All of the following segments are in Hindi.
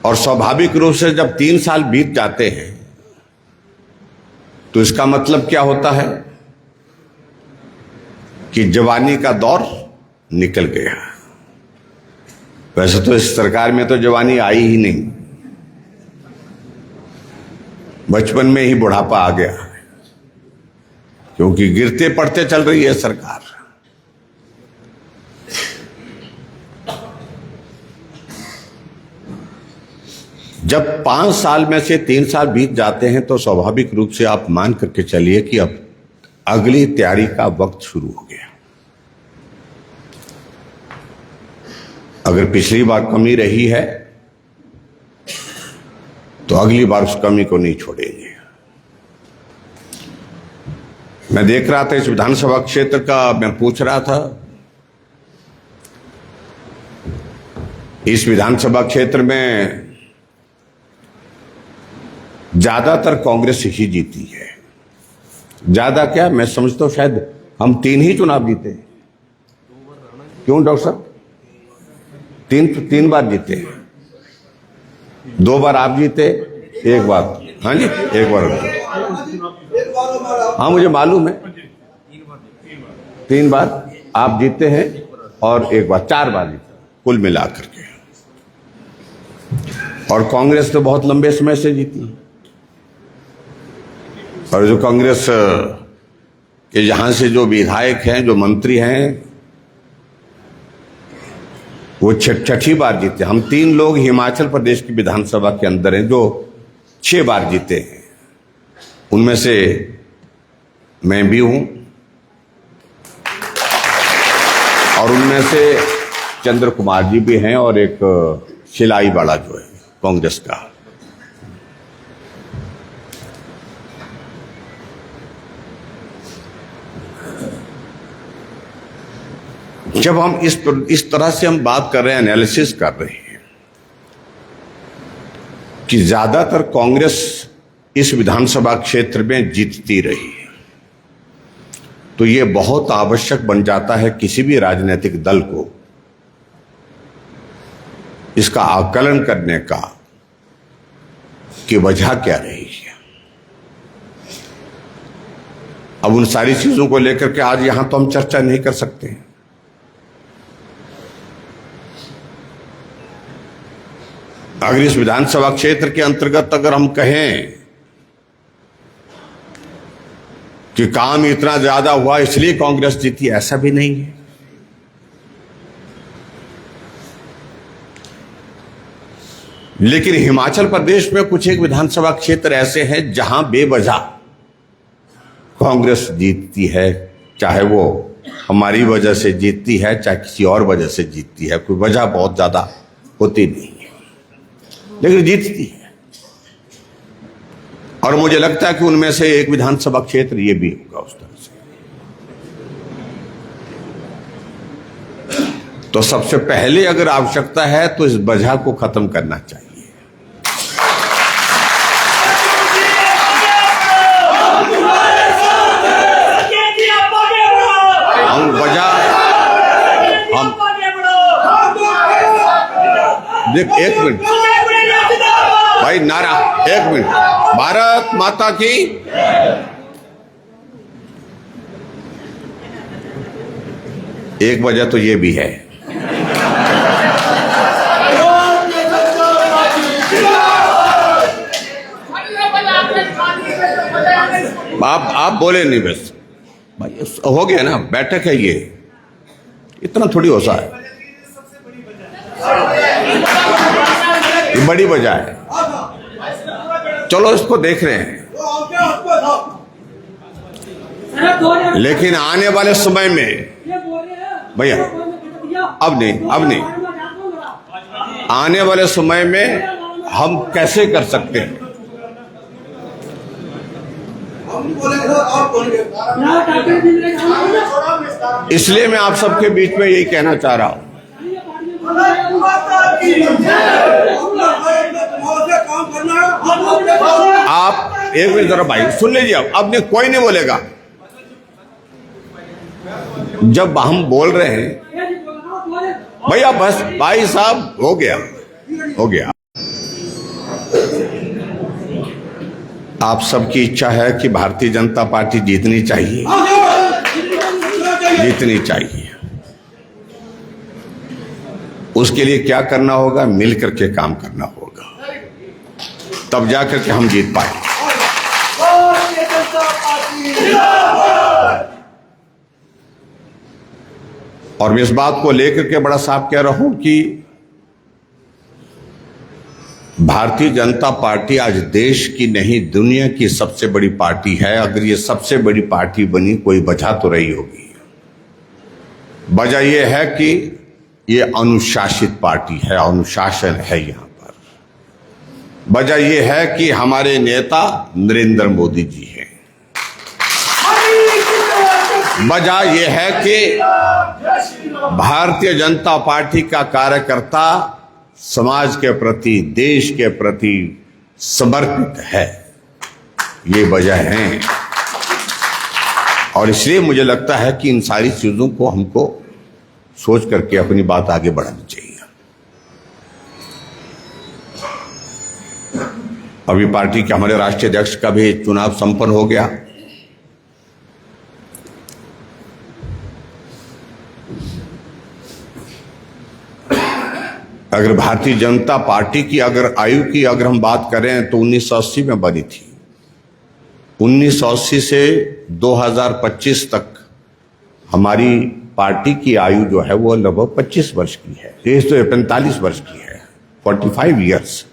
और स्वाभाविक रूप से जब 3 साल बीत जाते हैं तो इसका मतलब क्या होता है कि जवानी का दौर निकल गया। वैसे तो इस सरकार में तो जवानी आई ही नहीं, बचपन में ही बुढ़ापा आ गया, क्योंकि गिरते पड़ते चल रही है सरकार। जब 5 साल में से 3 साल बीत जाते हैं तो स्वाभाविक रूप से आप मान करके चलिए कि अब अगली तैयारी का वक्त शुरू हो गया। अगर पिछली बार कमी रही है तो अगली बार उस कमी को नहीं छोड़ेंगे। मैं देख रहा था इस विधानसभा क्षेत्र का, मैं पूछ रहा था, इस विधानसभा क्षेत्र में ज्यादातर कांग्रेस ही जीती है। ज्यादा क्या, मैं समझता हूं शायद हम 3 ही चुनाव जीते। क्यों डॉक्टर साहब? 3 बार जीते, 2 बार आप जीते, 1 बार, हाँ जी 1 बार, हाँ मुझे मालूम है, 3 बार आप जीते हैं और 1 बार, 4 बार जीते कुल मिलाकर के। और कांग्रेस तो बहुत लंबे समय से जीती, और जो कांग्रेस के यहां से जो विधायक हैं, जो मंत्री हैं, वो 6ठी बार जीते। हम 3 लोग हिमाचल प्रदेश की विधानसभा के अंदर हैं जो 6 बार जीते हैं, उनमें से मैं भी हूं, और उनमें से चंद्र कुमार जी भी हैं, और एक शिलाई वाला जो है कांग्रेस का। जब हम इस तरह से हम बात कर रहे हैं, एनालिसिस कर रहे हैं कि ज्यादातर कांग्रेस इस विधानसभा क्षेत्र में जीतती रही है, तो ये बहुत आवश्यक बन जाता है किसी भी राजनीतिक दल को इसका आकलन करने का कि वजह क्या रही है। अब उन सारी चीजों को लेकर के आज यहां तो हम चर्चा नहीं कर सकते हैं। अगर इस विधानसभा क्षेत्र के अंतर्गत अगर हम कहें कि काम इतना ज्यादा हुआ इसलिए कांग्रेस जीती, ऐसा भी नहीं है। लेकिन हिमाचल प्रदेश में कुछ एक विधानसभा क्षेत्र ऐसे हैं जहां बेवजह कांग्रेस जीतती है, चाहे वो हमारी वजह से जीतती है, चाहे किसी और वजह से जीतती है, कोई वजह बहुत ज्यादा होती नहीं है, लेकिन जीतती है। और मुझे लगता है कि उनमें से एक विधानसभा क्षेत्र ये भी होगा उस तरह से। तो सबसे पहले अगर आवश्यकता है तो इस वजह को खत्म करना चाहिए। हम वजह देख, 1 मिनट भाई, नारा 1 मिनट, भारत माता की। एक वजह तो ये भी है, आप बोले नहीं, बस भाई हो गया ना, बैठक है, ये इतना थोड़ी होता है, ये बड़ी वजह है। चलो इसको देख रहे हैं, लेकिन आने वाले समय में भैया, अब नहीं, आने वाले समय में हम कैसे कर सकते हैं? इसलिए मैं आप सबके बीच में यही कहना चाह रहा हूं, आप एक मिनट जरा भाई सुन लीजिए, अब नहीं, कोई नहीं बोलेगा। जब हम बोल रहे हैं भैया, बस भाई साहब, हो गया। आप सबकी इच्छा है कि भारतीय जनता पार्टी जीतनी चाहिए, जीतनी चाहिए। उसके लिए क्या करना होगा? मिलकर के काम करना होगा, तब जाकर के हम जीत पाएंगे। और मैं इस बात को लेकर के बड़ा साफ कह रहा हूं कि भारतीय जनता पार्टी आज देश की नहीं दुनिया की सबसे बड़ी पार्टी है। अगर ये सबसे बड़ी पार्टी बनी, कोई वजह तो रही होगी। वजह यह है कि ये अनुशासित पार्टी है, अनुशासन है यहां पर। वजह यह है कि हमारे नेता नरेंद्र मोदी जी हैं। वजह यह है कि भारतीय जनता पार्टी का कार्यकर्ता समाज के प्रति, देश के प्रति समर्पित है। ये वजह है। और इसलिए मुझे लगता है कि इन सारी चीजों को हमको सोच करके अपनी बात आगे बढ़ानी चाहिए। अभी पार्टी के हमारे राष्ट्रीय अध्यक्ष का भी चुनाव संपन्न हो गया। अगर भारतीय जनता पार्टी की अगर आयु की अगर हम बात करें तो 1980 में बनी थी। 1980 से 2025 तक हमारी पार्टी की आयु जो है वो लगभग 25 वर्ष की है। ये तो 45 वर्ष की है, 45 ईयर्स।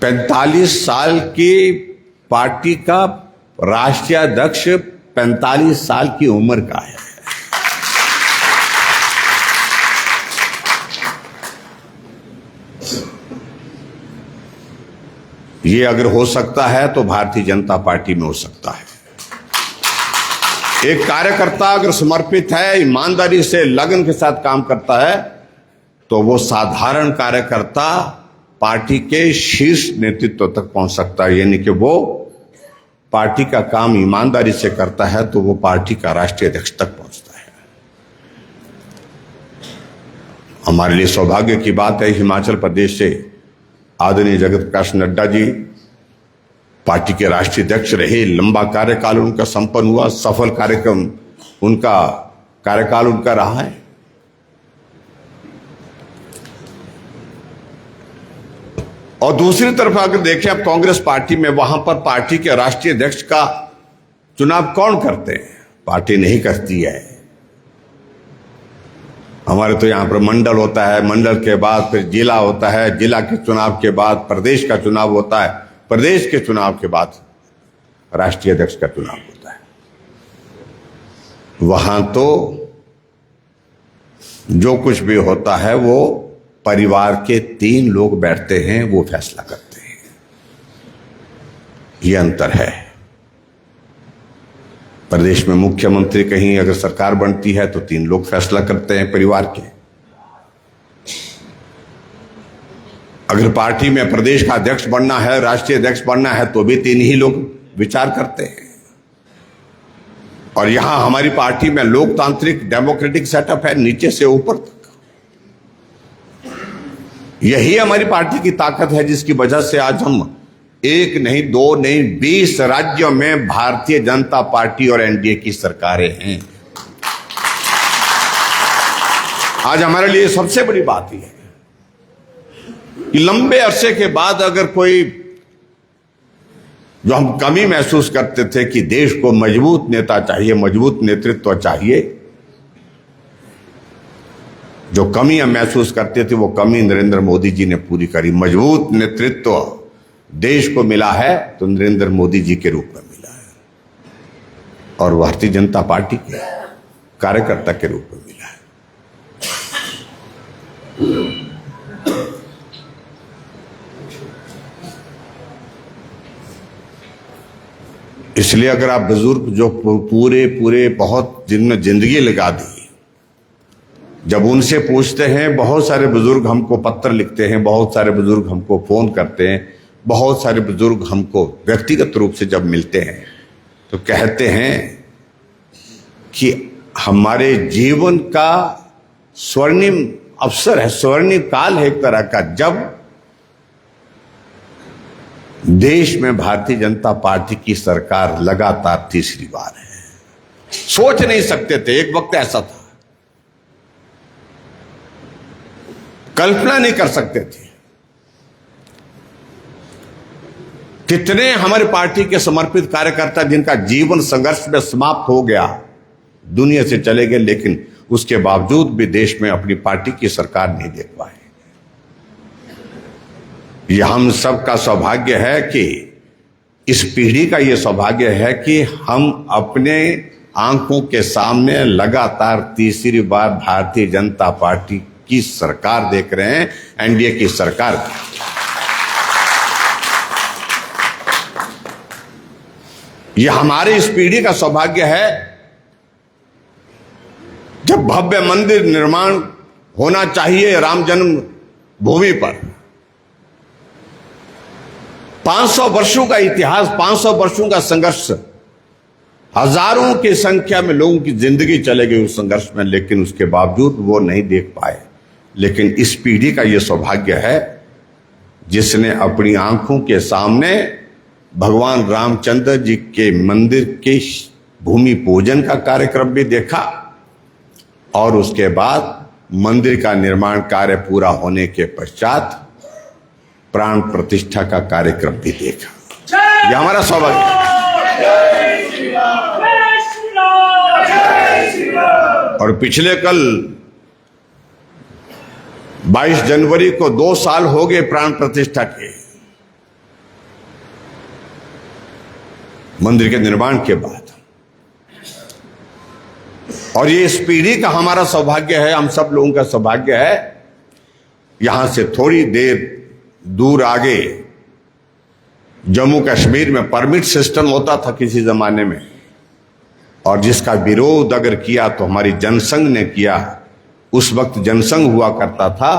45 साल की पार्टी का राष्ट्रीय अध्यक्ष 45 साल की उम्र का है। ये अगर हो सकता है तो भारतीय जनता पार्टी में हो सकता है। एक कार्यकर्ता अगर समर्पित है, ईमानदारी से लगन के साथ काम करता है, तो वो साधारण कार्यकर्ता पार्टी के शीर्ष नेतृत्व तक पहुंच सकता है। यानी कि वो पार्टी का काम ईमानदारी से करता है तो वो पार्टी का राष्ट्रीय अध्यक्ष तक पहुंचता है। हमारे लिए सौभाग्य की बात है, हिमाचल प्रदेश से आदरणीय जगत प्रकाश नड्डा जी पार्टी के राष्ट्रीय अध्यक्ष रहे। लंबा कार्यकाल उनका संपन्न हुआ, सफल कार्यक्रम उनका कार्यकाल उनका रहा है। और दूसरी तरफ अगर देखें अब कांग्रेस पार्टी में, वहां पर पार्टी के राष्ट्रीय अध्यक्ष का चुनाव कौन करते हैं? पार्टी नहीं करती है। हमारे तो यहां पर मंडल होता है, मंडल के बाद फिर जिला होता है, जिला के चुनाव के बाद प्रदेश का चुनाव होता है, प्रदेश के चुनाव के बाद राष्ट्रीय अध्यक्ष का चुनाव होता है। वहां तो जो कुछ भी होता है वो परिवार के 3 लोग बैठते हैं, वो फैसला करते हैं। ये अंतर है। प्रदेश में मुख्यमंत्री कहीं अगर सरकार बनती है तो 3 लोग फैसला करते हैं परिवार के। अगर पार्टी में प्रदेश का अध्यक्ष बनना है, राष्ट्रीय अध्यक्ष बनना है, तो भी 3 ही लोग विचार करते हैं। और यहां हमारी पार्टी में लोकतांत्रिक डेमोक्रेटिक सेटअप है, नीचे से ऊपर तक। यही हमारी पार्टी की ताकत है, जिसकी वजह से आज हम 1 नहीं 2 नहीं 20 राज्यों में भारतीय जनता पार्टी और एनडीए की सरकारें हैं। आज हमारे लिए सबसे बड़ी बात यह है कि लंबे अरसे के बाद अगर कोई, जो हम कमी महसूस करते थे कि देश को मजबूत नेता चाहिए, मजबूत नेतृत्व चाहिए, जो कमी हम महसूस करते थे वो कमी नरेंद्र मोदी जी ने पूरी करी। मजबूत नेतृत्व देश को मिला है तो नरेंद्र मोदी जी के रूप में मिला है, और भारतीय जनता पार्टी के कार्यकर्ता के रूप में मिला है। इसलिए अगर आप बुजुर्ग जो पूरे बहुत जिनमें जिंदगी लगा दी, जब उनसे पूछते हैं, बहुत सारे बुजुर्ग हमको पत्र लिखते हैं, बहुत सारे बुजुर्ग हमको फोन करते हैं, बहुत सारे बुजुर्ग हमको व्यक्तिगत रूप से जब मिलते हैं तो कहते हैं कि हमारे जीवन का स्वर्णिम अवसर है, स्वर्णिम काल है एक तरह का, जब देश में भारतीय जनता पार्टी की सरकार लगातार तीसरी बार है। सोच नहीं सकते थे, एक वक्त ऐसा था, कल्पना नहीं कर सकते थे। कितने हमारी पार्टी के समर्पित कार्यकर्ता जिनका जीवन संघर्ष में समाप्त हो गया, दुनिया से चले गए, लेकिन उसके बावजूद भी देश में अपनी पार्टी की सरकार नहीं देख पाए। यह हम सबका सौभाग्य है कि इस पीढ़ी का यह सौभाग्य है कि हम अपने आंखों के सामने लगातार तीसरी बार भारतीय जनता पार्टी की सरकार देख रहे हैं, एनडीए की सरकार। यह हमारे इस पीढ़ी का सौभाग्य है। जब भव्य मंदिर निर्माण होना चाहिए राम जन्म भूमि पर, 500 वर्षों का इतिहास, 500 वर्षों का संघर्ष, हजारों की संख्या में लोगों की जिंदगी चले गई उस संघर्ष में, लेकिन उसके बावजूद वो नहीं देख पाए। लेकिन इस पीढ़ी का यह सौभाग्य है जिसने अपनी आंखों के सामने भगवान रामचंद्र जी के मंदिर के भूमि पूजन का कार्यक्रम भी देखा और उसके बाद मंदिर का निर्माण कार्य पूरा होने के पश्चात प्राण प्रतिष्ठा का कार्यक्रम भी देखा। यह हमारा सौभाग्य है। और पिछले कल 22 जनवरी को 2 साल हो गए प्राण प्रतिष्ठा के, मंदिर के निर्माण के बाद। और ये इस पीढ़ी का हमारा सौभाग्य है, हम सब लोगों का सौभाग्य है। यहां से थोड़ी देर दूर आगे जम्मू कश्मीर में परमिट सिस्टम होता था किसी जमाने में, और जिसका विरोध अगर किया तो हमारी जनसंघ ने किया। उस वक्त जनसंघ हुआ करता था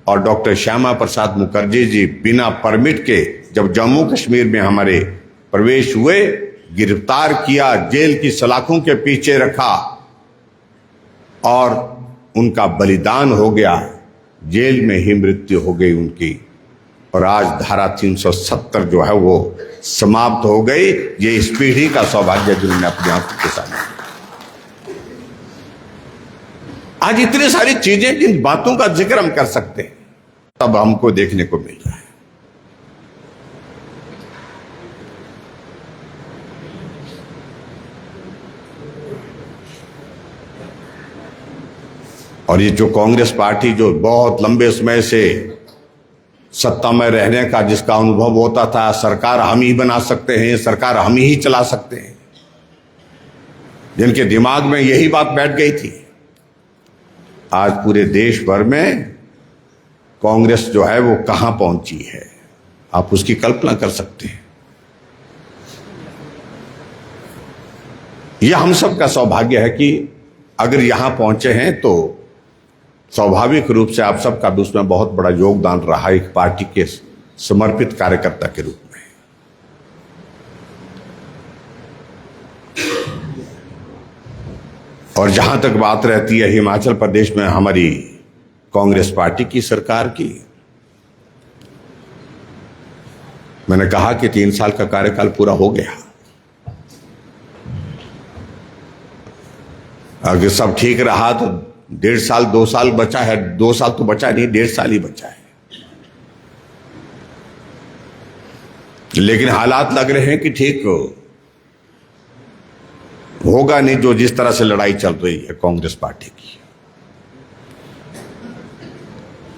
और डॉक्टर श्यामा प्रसाद मुखर्जी जी बिना परमिट के जब जम्मू कश्मीर में हमारे प्रवेश हुए, गिरफ्तार किया, जेल की सलाखों के पीछे रखा और उनका बलिदान हो गया, जेल में ही मृत्यु हो गई उनकी। और आज धारा 370 जो है वो समाप्त हो गई। ये इस पीढ़ी का सौभाग्य जिन्होंने अपनी आंखों के सामने। आज इतनी सारी चीजें, जिन बातों का जिक्र हम कर सकते हैं, तब हमको देखने को मिल रहा है। और ये जो कांग्रेस पार्टी जो बहुत लंबे समय से सत्ता में रहने का जिसका अनुभव होता था, सरकार हम ही बना सकते हैं, सरकार हम ही चला सकते हैं, जिनके दिमाग में यही बात बैठ गई थी, आज पूरे देश भर में कांग्रेस जो है वो कहां पहुंची है, आप उसकी कल्पना कर सकते हैं। यह हम सब का सौभाग्य है कि अगर यहां पहुंचे हैं तो स्वाभाविक रूप से आप सबका भी उसमें बहुत बड़ा योगदान रहा एक पार्टी के समर्पित कार्यकर्ता के रूप में। और जहां तक बात रहती है हिमाचल प्रदेश में हमारी कांग्रेस पार्टी की सरकार की, मैंने कहा कि 3 साल का कार्यकाल पूरा हो गया। अगर सब ठीक रहा तो 1.5 साल 2 साल बचा है। 2 साल तो बचा नहीं, 1.5 साल ही बचा है। लेकिन हालात लग रहे हैं कि ठीक होगा नहीं, जो जिस तरह से लड़ाई चल रही है कांग्रेस पार्टी की।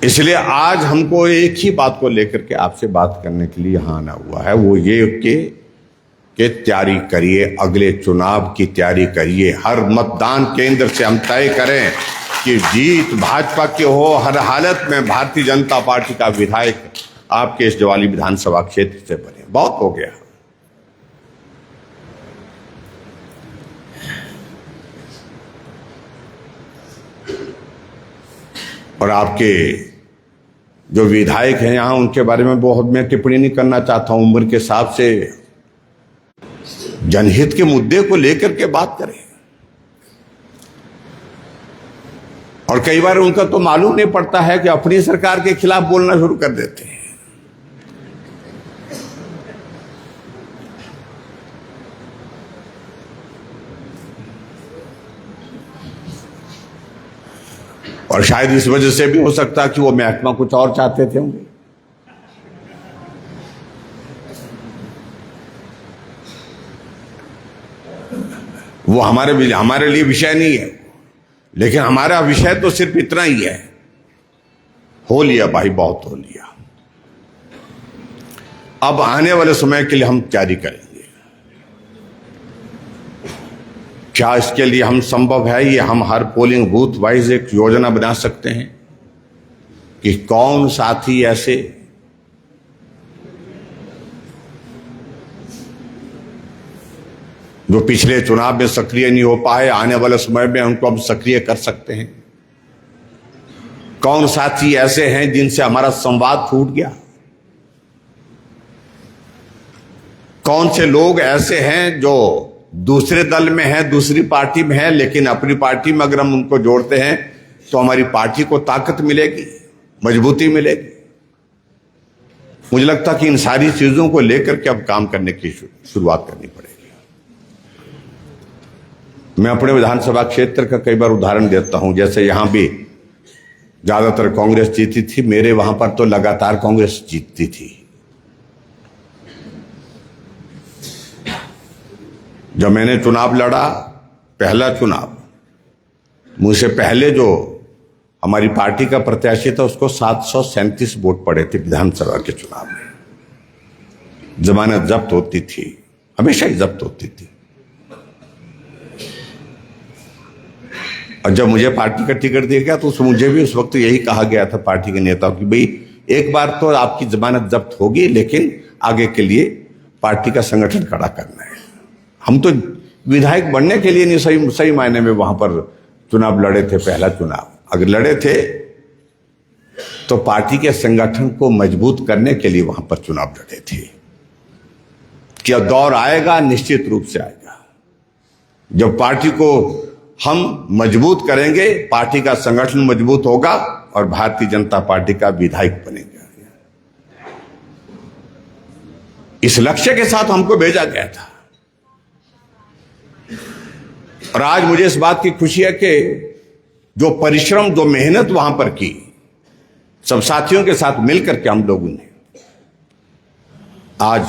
इसलिए आज हमको एक ही बात को लेकर के आपसे बात करने के लिए यहां आना हुआ है, वो ये कि तैयारी करिए, अगले चुनाव की तैयारी करिए। हर मतदान केंद्र से हम तय करें कि जीत भाजपा की हो, हर हालत में भारतीय जनता पार्टी का विधायक आपके इस ज्वाली विधानसभा क्षेत्र से बने। बहुत हो गया। और आपके जो विधायक हैं यहां, उनके बारे में बहुत मैं टिप्पणी नहीं करना चाहता हूं। उम्र के हिसाब से जनहित के मुद्दे को लेकर के बात करें। और कई बार उनका तो मालूम नहीं पड़ता है कि अपनी सरकार के खिलाफ बोलना शुरू कर देते हैं। और शायद इस वजह से भी हो सकता कि वो महकमा कुछ और चाहते थे होंगे। वो हमारे लिए विषय नहीं है, लेकिन हमारा विषय तो सिर्फ इतना ही है, हो लिया भाई, बहुत हो लिया। अब आने वाले समय के लिए हम तैयारी करेंगे। क्या इसके लिए हम संभव है, ये हम हर पोलिंग बूथ वाइज एक योजना बना सकते हैं कि कौन साथी ऐसे जो पिछले चुनाव में सक्रिय नहीं हो पाए, आने वाले समय में उनको हम सक्रिय कर सकते हैं। कौन साथी ऐसे हैं जिनसे हमारा संवाद टूट गया, कौन से लोग ऐसे हैं जो दूसरे दल में हैं, दूसरी पार्टी में हैं, लेकिन अपनी पार्टी में अगर हम उनको जोड़ते हैं तो हमारी पार्टी को ताकत मिलेगी, मजबूती मिलेगी। मुझे लगता कि इन सारी चीजों को लेकर के अब काम करने की शुरुआत करनी पड़ेगी। मैं अपने विधानसभा क्षेत्र का कई बार उदाहरण देता हूं, जैसे यहां भी ज्यादातर कांग्रेस जीती थी, मेरे वहां पर तो लगातार कांग्रेस जीतती थी। जब मैंने चुनाव लड़ा, पहला चुनाव, मुझसे पहले जो हमारी पार्टी का प्रत्याशी था उसको 737 वोट पड़े थे विधानसभा के चुनाव में। जमानत जब्त होती थी, हमेशा ही जब्त होती थी। और जब मुझे पार्टी का टिकट दिया गया तो मुझे भी उस वक्त यही कहा गया था पार्टी के नेताओं की, भाई एक बार तो आपकी जमानत जब्त होगी, लेकिन आगे के लिए पार्टी का संगठन खड़ा करना है। हम तो विधायक बनने के लिए नहीं, सही मायने में वहां पर चुनाव लड़े थे। पहला चुनाव अगर लड़े थे तो पार्टी के संगठन को मजबूत करने के लिए वहां पर चुनाव लड़े थे। क्या दौर आएगा, निश्चित रूप से आएगा। जब पार्टी को हम मजबूत करेंगे, पार्टी का संगठन मजबूत होगा और भारतीय जनता पार्टी का विधायक बनेगा। इस लक्ष्य के साथ हमको भेजा गया था और आज मुझे इस बात की खुशी है कि जो परिश्रम, जो मेहनत वहां पर की, सब साथियों के साथ मिलकर के हम लोगों ने आज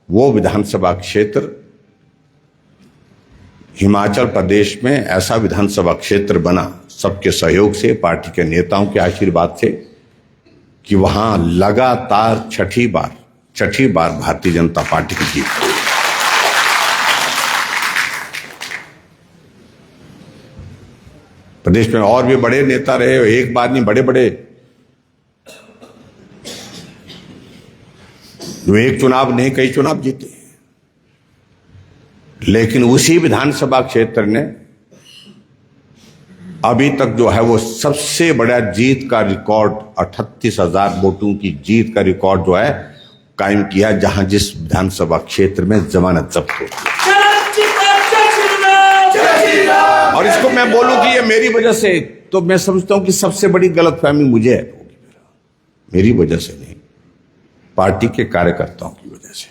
वो विधानसभा क्षेत्र हिमाचल प्रदेश में ऐसा विधानसभा क्षेत्र बना, सबके सहयोग से, पार्टी के नेताओं के आशीर्वाद से, कि वहां लगातार छठी बार भारतीय जनता पार्टी की जीत हुई। प्रदेश में और भी बड़े नेता रहे, एक बार नहीं, बड़े बड़े जो एक चुनाव नहीं कई चुनाव जीते, लेकिन उसी विधानसभा क्षेत्र ने अभी तक जो है वो सबसे बड़ा जीत का रिकॉर्ड, 38,000 वोटों की जीत का रिकॉर्ड जो है कायम किया, जहां जिस विधानसभा क्षेत्र में जमानत जब्त होती है। और इसको मैं बोलूं कि ये मेरी वजह से, तो मैं समझता हूं कि सबसे बड़ी गलतफहमी मुझे है, मेरी वजह से नहीं, पार्टी के कार्यकर्ताओं की वजह से।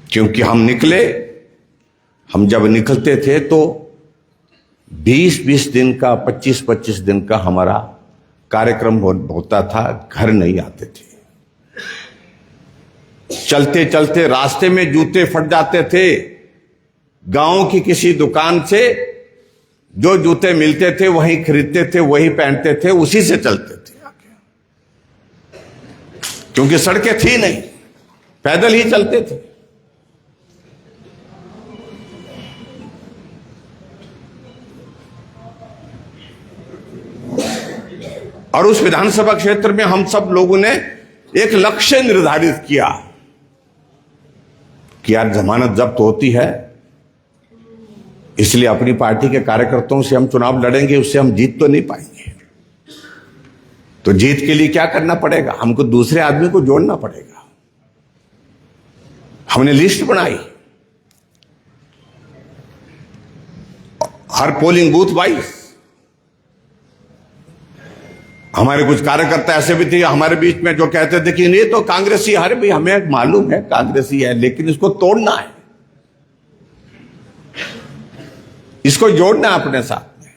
क्योंकि हम जब निकलते थे तो 20-20 दिन का, 25-25 दिन का हमारा कार्यक्रम होता था, घर नहीं आते थे। चलते चलते रास्ते में जूते फट जाते थे। गांव की किसी दुकान से जो जूते मिलते थे वहीं खरीदते थे, वही पहनते थे, उसी से चलते थे आगे, क्योंकि सड़कें थी नहीं, पैदल ही चलते थे। और उस विधानसभा क्षेत्र में हम सब लोगों ने एक लक्ष्य निर्धारित किया कि यार जमानत जब्त होती है, इसलिए अपनी पार्टी के कार्यकर्ताओं से हम चुनाव लड़ेंगे, उससे हम जीत तो नहीं पाएंगे। तो जीत के लिए क्या करना पड़ेगा, हमको दूसरे आदमी को जोड़ना पड़ेगा। हमने लिस्ट बनाई, हर पोलिंग बूथ वाइज हमारे कुछ कार्यकर्ता ऐसे भी थे हमारे बीच में जो कहते थे कि ये तो कांग्रेसी, अरे भाई हमें मालूम है कांग्रेसी है, लेकिन इसको तोड़ना है, इसको जोड़ना है अपने साथ में।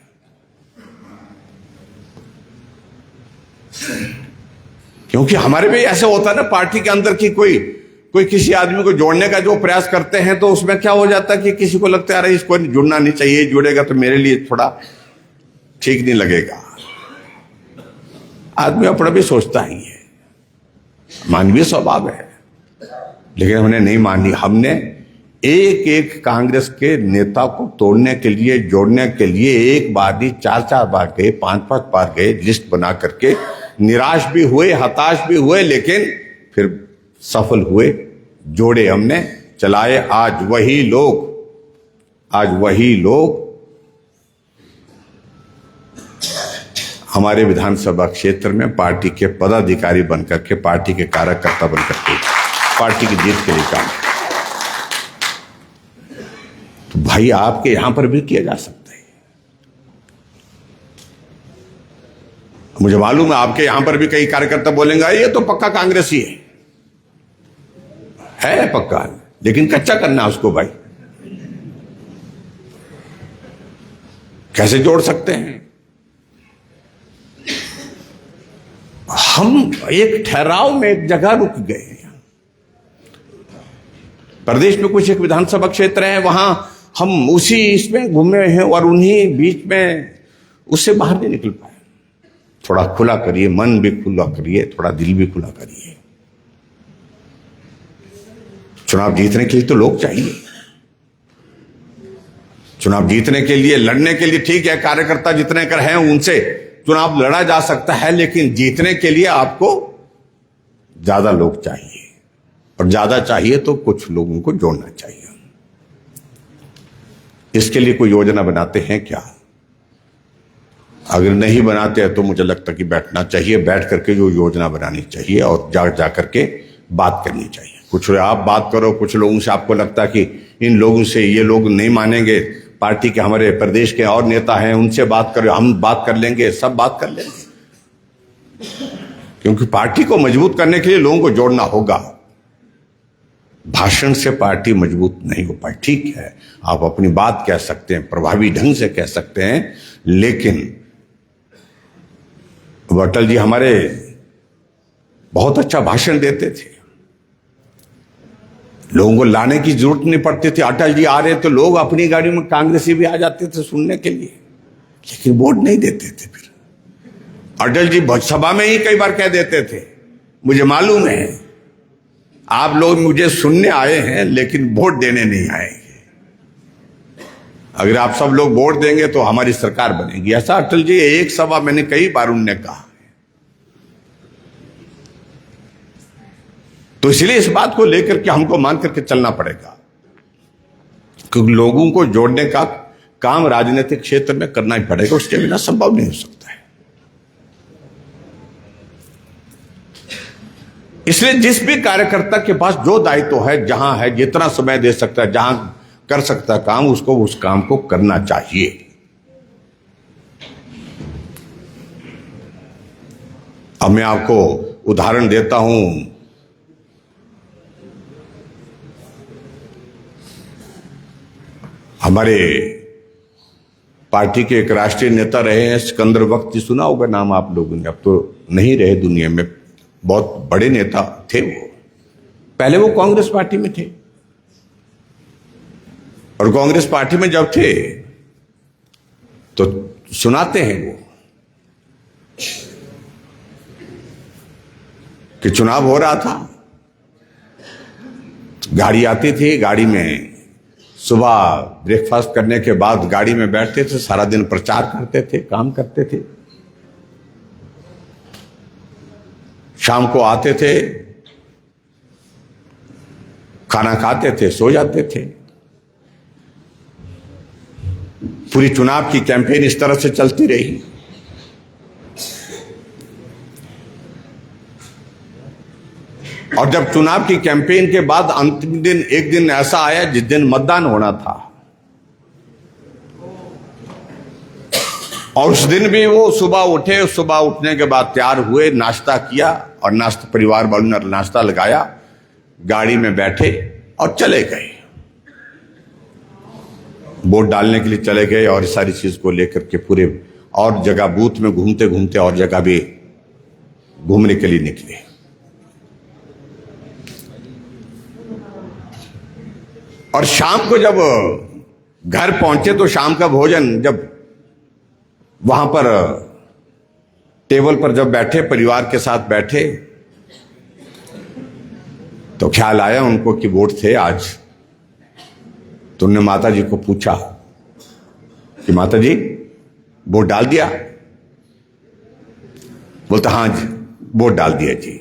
क्योंकि हमारे भी ऐसे होता है ना, पार्टी के अंदर की कोई किसी आदमी को जोड़ने का जो प्रयास करते हैं, तो उसमें क्या हो जाता है कि किसी को लगता है अरे इसको जुड़ना नहीं चाहिए, जुड़ेगा तो मेरे लिए थोड़ा ठीक नहीं लगेगा। आदमी अपना भी सोचता ही है, मानवीय स्वभाव है, लेकिन हमने नहीं मानी। हमने एक एक कांग्रेस के नेता को तोड़ने के लिए, जोड़ने के लिए एक बार नहीं 4-4 बार गए, 5-5 बार गए, लिस्ट बना करके निराश भी हुए, हताश भी हुए, लेकिन फिर सफल हुए, जोड़े हमने, चलाए। आज वही लोग हमारे विधानसभा क्षेत्र में पार्टी के पदाधिकारी बनकर के, पार्टी के कार्यकर्ता बनकर के पार्टी की जीत के लिए काम। तो भाई आपके यहां पर भी किया जा सकता है। मुझे मालूम है आपके यहां पर भी कई कार्यकर्ता बोलेंगे ये तो पक्का कांग्रेसी है पक्का, लेकिन कच्चा करना है उसको भाई। कैसे जोड़ सकते हैं? हम एक ठहराव में एक जगह रुक गए। प्रदेश में कुछ एक विधानसभा क्षेत्र है, वहां हम उसी इसमें घूमे हैं और उन्हीं बीच में उससे बाहर नहीं निकल पाए। थोड़ा खुला करिए, मन भी खुला करिए, थोड़ा दिल भी खुला करिए। चुनाव जीतने के लिए तो लोग चाहिए। चुनाव जीतने के लिए, लड़ने के लिए ठीक है, कार्यकर्ता जितने कर हैं उनसे चुनाव लड़ा जा सकता है, लेकिन जीतने के लिए आपको ज्यादा लोग चाहिए, और ज्यादा चाहिए तो कुछ लोगों को जोड़ना चाहिए। इसके लिए कोई योजना बनाते हैं क्या? अगर नहीं बनाते हैं तो मुझे लगता है कि बैठना चाहिए, बैठ करके जो योजना बनानी चाहिए और जा करके बात करनी चाहिए। कुछ आप बात करो, कुछ लोगों से आपको लगता है कि इन लोगों से ये लोग नहीं मानेंगे, पार्टी के हमारे प्रदेश के और नेता हैं उनसे बात करो, हम बात कर लेंगे, सब बात कर लेंगे। क्योंकि पार्टी को मजबूत करने के लिए लोगों को जोड़ना होगा। भाषण से पार्टी मजबूत नहीं हो पाए। ठीक है, आप अपनी बात कह सकते हैं, प्रभावी ढंग से कह सकते हैं, लेकिन अटल जी हमारे बहुत अच्छा भाषण देते थे, लोगों को लाने की जरूरत नहीं पड़ती थी। अटल जी आ रहे तो लोग अपनी गाड़ी में कांग्रेसी भी आ जाते थे सुनने के लिए, लेकिन वोट नहीं देते थे। फिर अटल जी सभा में ही कई बार कह देते थे, मुझे मालूम है आप लोग मुझे सुनने आए हैं लेकिन वोट देने नहीं आएंगे। अगर आप सब लोग वोट देंगे तो हमारी सरकार बनेगी। ऐसा अटल जी एक सभा मैंने कई बार उन्होंने कहा। तो इसलिए इस बात को लेकर के हमको मान करके चलना पड़ेगा, क्योंकि लोगों को जोड़ने का काम राजनीतिक क्षेत्र में करना ही पड़ेगा, उसके बिना संभव नहीं हो सकता है। इसलिए जिस भी कार्यकर्ता के पास जो दायित्व है, जहां है, जितना समय दे सकता है, जहां कर सकता है काम, उसको उस काम को करना चाहिए। अब मैं आपको उदाहरण देता हूं। हमारे पार्टी के एक राष्ट्रीय नेता रहे हैं सिकंदर बख्शी, सुना होगा नाम आप लोगों ने, अब तो नहीं रहे दुनिया में, बहुत बड़े नेता थे वो। पहले वो कांग्रेस पार्टी में थे, और कांग्रेस पार्टी में जब थे तो सुनाते हैं वो कि चुनाव हो रहा था, गाड़ी आती थी, गाड़ी में सुबह ब्रेकफास्ट करने के बाद गाड़ी में बैठते थे, सारा दिन प्रचार करते थे, काम करते थे, शाम को आते थे, खाना खाते थे, सो जाते थे। पूरी चुनाव की कैंपेन इस तरह से चलती रही। और जब चुनाव की कैंपेन के बाद अंतिम दिन, एक दिन ऐसा आया जिस दिन मतदान होना था, और उस दिन भी वो सुबह उठे, सुबह उठने के बाद तैयार हुए, नाश्ता किया और नाश्ता परिवार वालों ने नाश्ता लगाया, गाड़ी में बैठे और चले गए, वोट डालने के लिए चले गए। और इस सारी चीज को लेकर के पूरे और जगह बूथ में घूमते घूमते और जगह भी घूमने के लिए निकले। और शाम को जब घर पहुंचे तो शाम का भोजन जब वहां पर टेबल पर जब बैठे, परिवार के साथ बैठे, तो ख्याल आया उनको कि वोट थे आज। तो उन्होंने माता जी को पूछा कि माता जी वोट डाल दिया? बोलता हाँ जी वोट डाल दिया जी।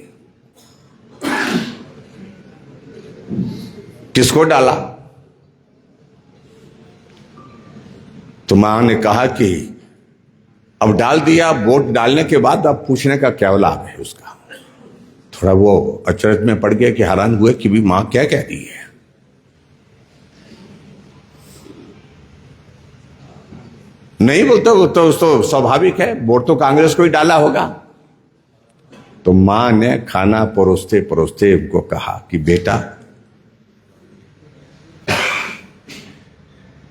किसको डाला? तो मां ने कहा कि अब डाल दिया, वोट डालने के बाद अब पूछने का क्या लाभ है उसका। थोड़ा वो अचरज में पड़ गया कि हैरान हुए कि भी मां क्या कह रही है। नहीं बोलता, वो तो स्वाभाविक है, वोट तो कांग्रेस को ही डाला होगा। तो मां ने खाना परोसते परोसते उनको कहा कि बेटा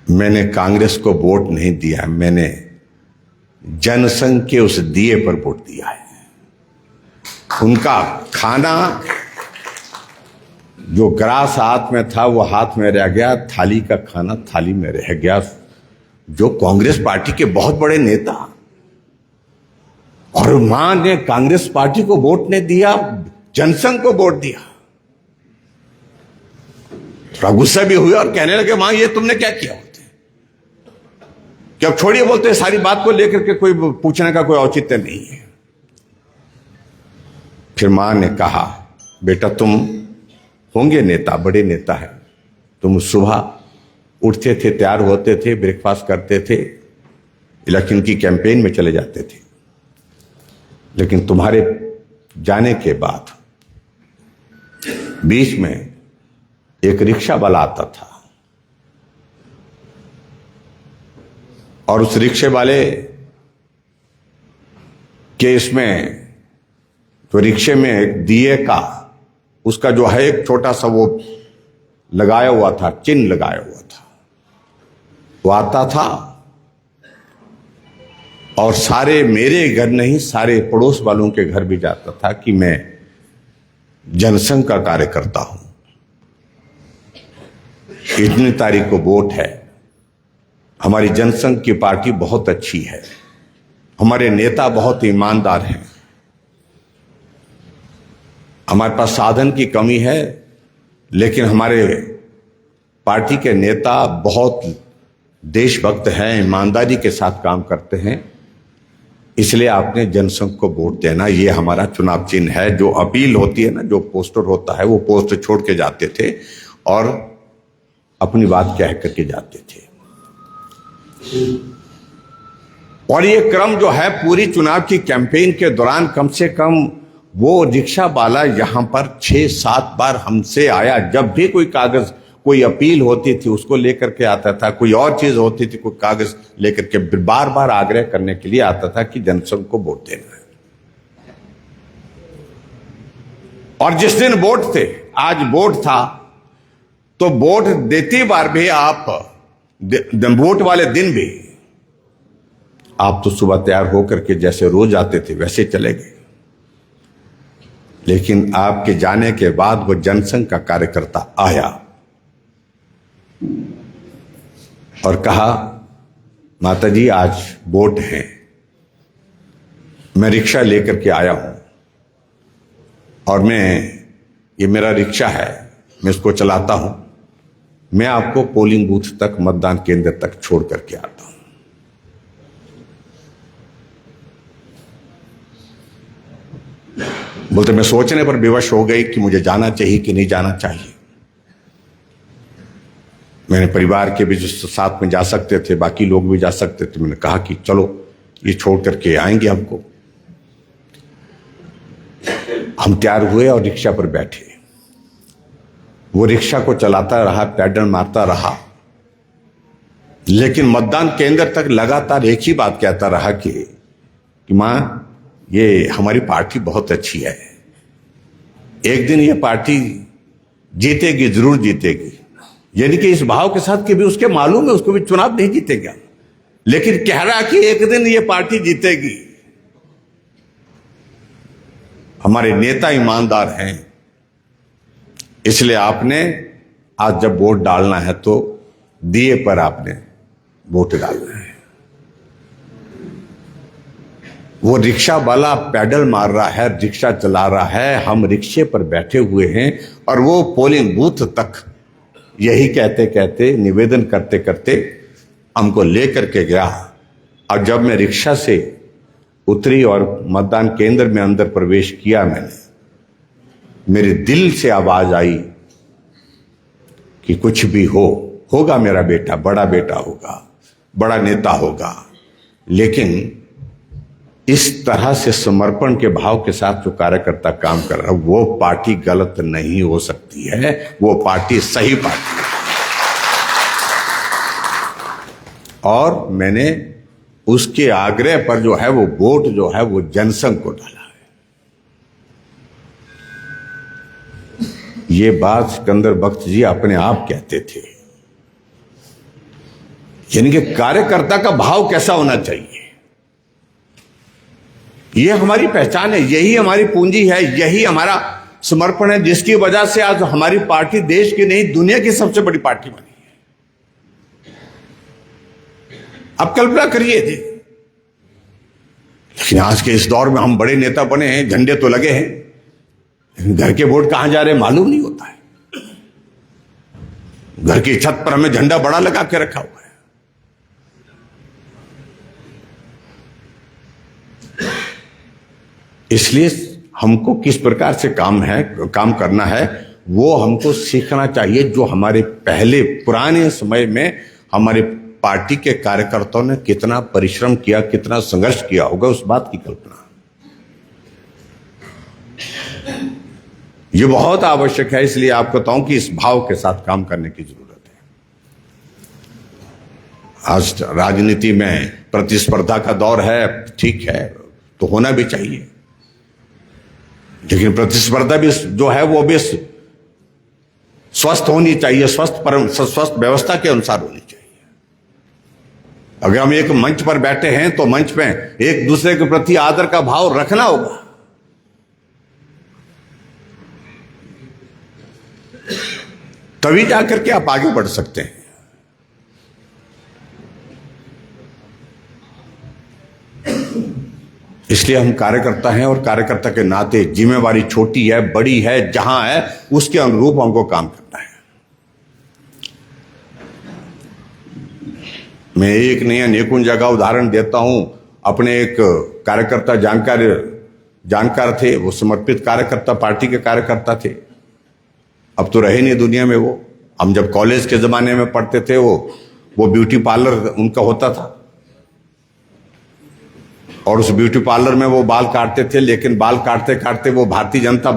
मैंने कांग्रेस को वोट नहीं दिया, मैंने जनसंघ के उस दिए पर वोट दिया है। उनका खाना जो ग्रास हाथ में था वो हाथ में रह गया, थाली का खाना थाली में रह गया। जो कांग्रेस पार्टी के बहुत बड़े नेता, और मां ने कांग्रेस पार्टी को वोट नहीं दिया, जनसंघ को वोट दिया। थोड़ा गुस्सा भी हुआ और कहने लगे मां ये तुमने क्या किया? कि अब छोड़िए, बोलते सारी बात को लेकर के कोई पूछने का कोई औचित्य नहीं है। फिर मां ने कहा बेटा तुम होंगे नेता, बड़े नेता है, तुम सुबह उठते थे, तैयार होते थे, ब्रेकफास्ट करते थे, इलेक्शन की कैंपेन में चले जाते थे, लेकिन तुम्हारे जाने के बाद बीच में एक रिक्शा वाला आता था और उस रिक्शे वाले के इसमें तो रिक्शे में एक दिए का उसका जो है एक छोटा सा वो लगाया हुआ था, चिन्ह लगाया हुआ था। वो आता था और सारे मेरे घर नहीं सारे पड़ोस वालों के घर भी जाता था कि मैं जनसंघ का कार्य करता हूं, इतनी तारीख को वोट है, हमारी जनसंघ की पार्टी बहुत अच्छी है, हमारे नेता बहुत ईमानदार हैं, हमारे पास साधन की कमी है लेकिन हमारे पार्टी के नेता बहुत देशभक्त हैं, ईमानदारी के साथ काम करते हैं, इसलिए आपने जनसंघ को वोट देना, ये हमारा चुनाव चिन्ह है। जो अपील होती है ना, जो पोस्टर होता है, वो पोस्टर छोड़ के जाते थे और अपनी बात कह करके जाते थे। और ये क्रम जो है पूरी चुनाव की कैंपेन के दौरान कम से कम वो रिक्शा वाला यहां पर 6-7 बार हमसे आया। जब भी कोई कागज, कोई अपील होती थी उसको लेकर के आता था, कोई और चीज होती थी, कोई कागज लेकर के बार बार आग्रह करने के लिए आता था कि जनसंघ को वोट देना है। और जिस दिन वोट थे, आज वोट था, तो वोट देती बार भी आप वोट वाले दिन भी आप तो सुबह तैयार होकर के जैसे रोज आते थे वैसे चले गए, लेकिन आपके जाने के बाद वो जनसंघ का कार्यकर्ता आया और कहा माता जी आज वोट है, मैं रिक्शा लेकर के आया हूं और ये मेरा रिक्शा है, मैं इसको चलाता हूं, मैं आपको पोलिंग बूथ तक, मतदान केंद्र तक छोड़ करके आता हूं। बोलते मैं सोचने पर विवश हो गई कि मुझे जाना चाहिए कि नहीं जाना चाहिए। मैंने परिवार के भी जो साथ में जा सकते थे, बाकी लोग भी जा सकते थे, मैंने कहा कि चलो ये छोड़ करके आएंगे हमको। हम तैयार हुए और रिक्शा पर बैठे। वो रिक्शा को चलाता रहा, पैडल मारता रहा। लेकिन मतदान केंद्र तक लगातार एक ही बात कहता रहा कि मां, ये हमारी पार्टी बहुत अच्छी है, एक दिन ये पार्टी जीतेगी, जरूर जीतेगी। यानी कि इस भाव के साथ कि भी उसके मालूम है उसको भी चुनाव नहीं जीतेगा, लेकिन कह रहा कि एक दिन ये पार्टी जीतेगी। हमारे नेता ईमानदार हैं, इसलिए आपने आज जब वोट डालना है तो दिए पर आपने वोट डालना है। वो रिक्शा वाला पैडल मार रहा है, रिक्शा चला रहा है, हम रिक्शे पर बैठे हुए हैं, और वो पोलिंग बूथ तक यही कहते कहते, निवेदन करते करते हमको लेकर के गया। और जब मैं रिक्शा से उतरी और मतदान केंद्र में अंदर प्रवेश किया, मेरे दिल से आवाज आई कि कुछ भी होगा मेरा बेटा, बड़ा बेटा होगा, बड़ा नेता होगा, लेकिन इस तरह से समर्पण के भाव के साथ जो कार्यकर्ता काम कर रहा है, वो पार्टी गलत नहीं हो सकती है, वो पार्टी सही पार्टी है। और मैंने उसके आग्रह पर जो है वो वोट जो है वो जनसंघ को डाला है। ये बात सिकंदर बख्श जी अपने आप कहते थे, यानी कि कार्यकर्ता का भाव कैसा होना चाहिए, ये हमारी पहचान है, यही हमारी पूंजी है, यही हमारा समर्पण है, जिसकी वजह से आज हमारी पार्टी देश की नहीं दुनिया की सबसे बड़ी पार्टी बनी है। अब कल्पना करिए जी, लेकिन आज के इस दौर में हम बड़े नेता बने हैं, झंडे तो लगे हैं, लेकिन घर के वोट कहां जा रहे हैं मालूम नहीं होता है। घर की छत पर हमें झंडा बड़ा लगा के रखा हुआ है। इसलिए हमको किस प्रकार से काम करना है वो हमको सीखना चाहिए। जो हमारे पहले पुराने समय में हमारे पार्टी के कार्यकर्ताओं ने कितना परिश्रम किया, कितना संघर्ष किया होगा, उस बात की कल्पना ये बहुत आवश्यक है। इसलिए आपको बताऊं कि इस भाव के साथ काम करने की जरूरत है। आज राजनीति में प्रतिस्पर्धा का दौर है, ठीक है, तो होना भी चाहिए, लेकिन प्रतिस्पर्धा भी जो है वो भी स्वस्थ होनी चाहिए, स्वस्थ व्यवस्था के अनुसार होनी चाहिए। अगर हम एक मंच पर बैठे हैं तो मंच में एक दूसरे के प्रति आदर का भाव रखना होगा। तभी जाकर के आप आगे बढ़ सकते हैं। इसलिए हम कार्यकर्ता हैं और कार्यकर्ता के नाते जिम्मेवारी छोटी है बड़ी है, जहां है उसके अनुरूप हमको काम करना है। मैं एक नहीं अनेकों जगह उदाहरण देता हूं। अपने एक कार्यकर्ता जानकार थे, वो समर्पित कार्यकर्ता, पार्टी के कार्यकर्ता थे, अब तो रहे नहीं दुनिया में वो। हम जब कॉलेज के जमाने में पढ़ते थे वो ब्यूटी पार्लर उनका होता था, और उस ब्यूटी पार्लर में वो बाल काटते थे, लेकिन बाल काटते काटते वो भारतीय जनता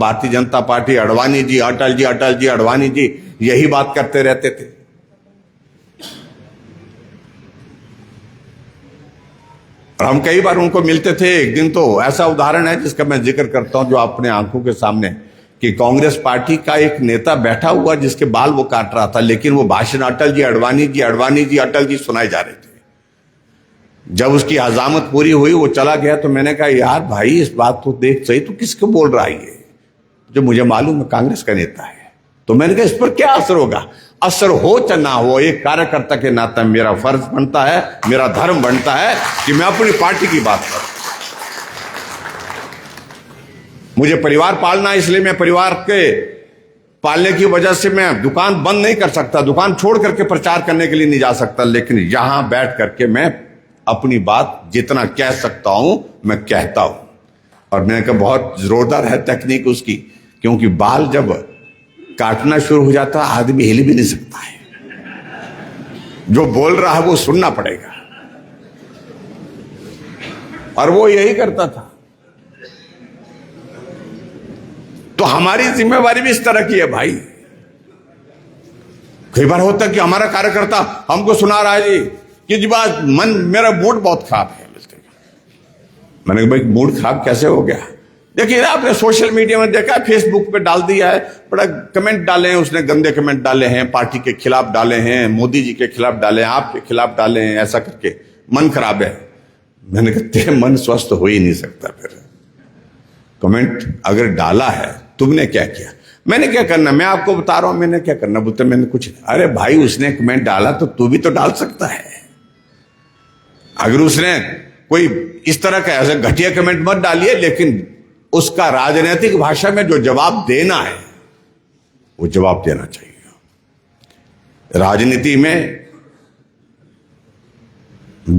पार्टी, अडवाणी जी, अटल जी, अडवाणी जी, यही बात करते रहते थे। और हम कई बार उनको मिलते थे। एक दिन तो ऐसा उदाहरण है जिसका मैं जिक्र करता हूं, जो अपने आंखों के सामने, कि कांग्रेस पार्टी का एक नेता बैठा हुआ जिसके बाल वो काट रहा था, लेकिन वो भाषण अटल जी, अडवाणी जी, अटल जी सुनाए जा रहे थे। जब उसकी हजामत पूरी हुई, वो चला गया, तो मैंने कहा यार भाई, इस बात को देख सही, तो किसको बोल रहा है ये? जो मुझे मालूम है कांग्रेस का नेता है। तो मैंने कहा इस पर क्या असर होगा? असर हो चाहे ना हो, एक कार्यकर्ता के नाते मेरा फर्ज बनता है, मेरा धर्म बनता है कि मैं अपनी पार्टी की बात करूं। मुझे परिवार पालना है, इसलिए मैं परिवार के पालने की वजह से मैं दुकान बंद नहीं कर सकता, दुकान छोड़ करके प्रचार करने के लिए नहीं जा सकता, लेकिन यहां बैठ करके मैं अपनी बात जितना कह सकता हूं मैं कहता हूं। और मैंने कहा बहुत जोरदार है तकनीक उसकी, क्योंकि बाल जब काटना शुरू हो जाता है आदमी हिल भी नहीं सकता है, जो बोल रहा है वो सुनना पड़ेगा। और वो यही करता था। तो हमारी जिम्मेवारी भी इस तरह की है भाई, कई बार होता है कि हमारा कार्यकर्ता हमको सुना रहा है जी कि जी बात मेरा मूड बहुत खराब है। मैंने कहा भाई मूड खराब कैसे हो गया? देखिए आपने सोशल मीडिया में देखा, फेसबुक पे डाल दिया है, बड़ा कमेंट डाले हैं उसने, गंदे कमेंट डाले हैं, पार्टी के खिलाफ डाले हैं, मोदी जी के खिलाफ डाले हैं, आपके खिलाफ डाले हैं, ऐसा करके मन खराब है। मैंने कहा तेरे मन स्वस्थ हो ही नहीं सकता। फिर कमेंट अगर डाला है, तुमने क्या किया? मैंने क्या करना, मैं आपको बता रहा हूं मैंने क्या करना। बोलते मैंने कुछ नहीं। अरे भाई उसने कमेंट डाला तो तू भी तो डाल सकता है। अगर उसने कोई इस तरह का ऐसा घटिया कमेंट मत डालिए, लेकिन उसका राजनीतिक भाषा में जो जवाब देना है वो जवाब देना चाहिए। राजनीति में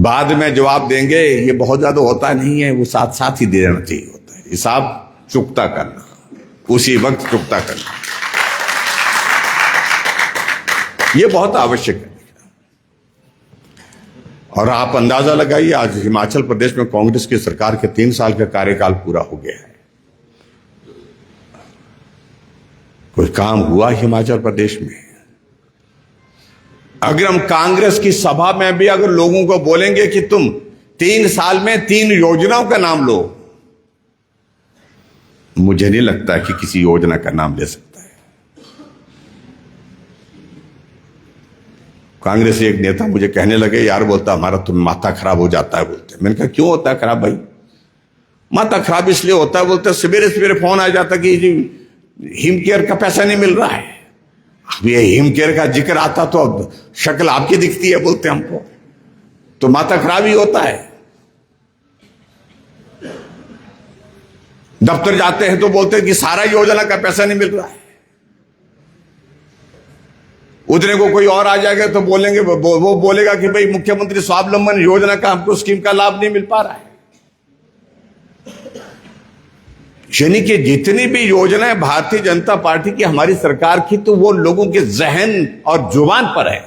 बाद में जवाब देंगे ये बहुत ज्यादा होता नहीं है, वो साथ साथ ही दे देना चाहिए होता है। हिसाब चुकता करना, उसी वक्त चुकता करना, ये बहुत आवश्यक है। और आप अंदाजा लगाइए, आज हिमाचल प्रदेश में कांग्रेस की सरकार के 3 साल का कार्यकाल पूरा हो गया है। कोई काम हुआ हिमाचल प्रदेश में? अगर हम कांग्रेस की सभा में भी अगर लोगों को बोलेंगे कि तुम 3 साल में 3 योजनाओं का नाम लो, मुझे नहीं लगता कि किसी योजना का नाम ले सकता है। कांग्रेस एक नेता मुझे कहने लगे, यार बोलता हमारा तो माथा खराब हो जाता है बोलते। मैंने कहा क्यों होता है खराब भाई? माथा खराब इसलिए होता है बोलते सवेरे सवेरे फोन आ जाता कि जी हिम केयर का पैसा नहीं मिल रहा है। अब ये हिम केयर का जिक्र आता तो अब शक्ल आपकी दिखती है बोलते हमको, तो माथा खराब ही होता है। दफ्तर जाते हैं तो बोलते हैं कि सारा योजना का पैसा नहीं मिल रहा है। उतने को कोई और आ जाएगा तो बोलेंगे, वो बोलेगा कि भाई मुख्यमंत्री स्वावलंबन योजना का हमको स्कीम का लाभ नहीं मिल पा रहा है। यानी कि जितनी भी योजनाएं भारतीय जनता पार्टी की, हमारी सरकार की, तो वो लोगों के जहन और जुबान पर है।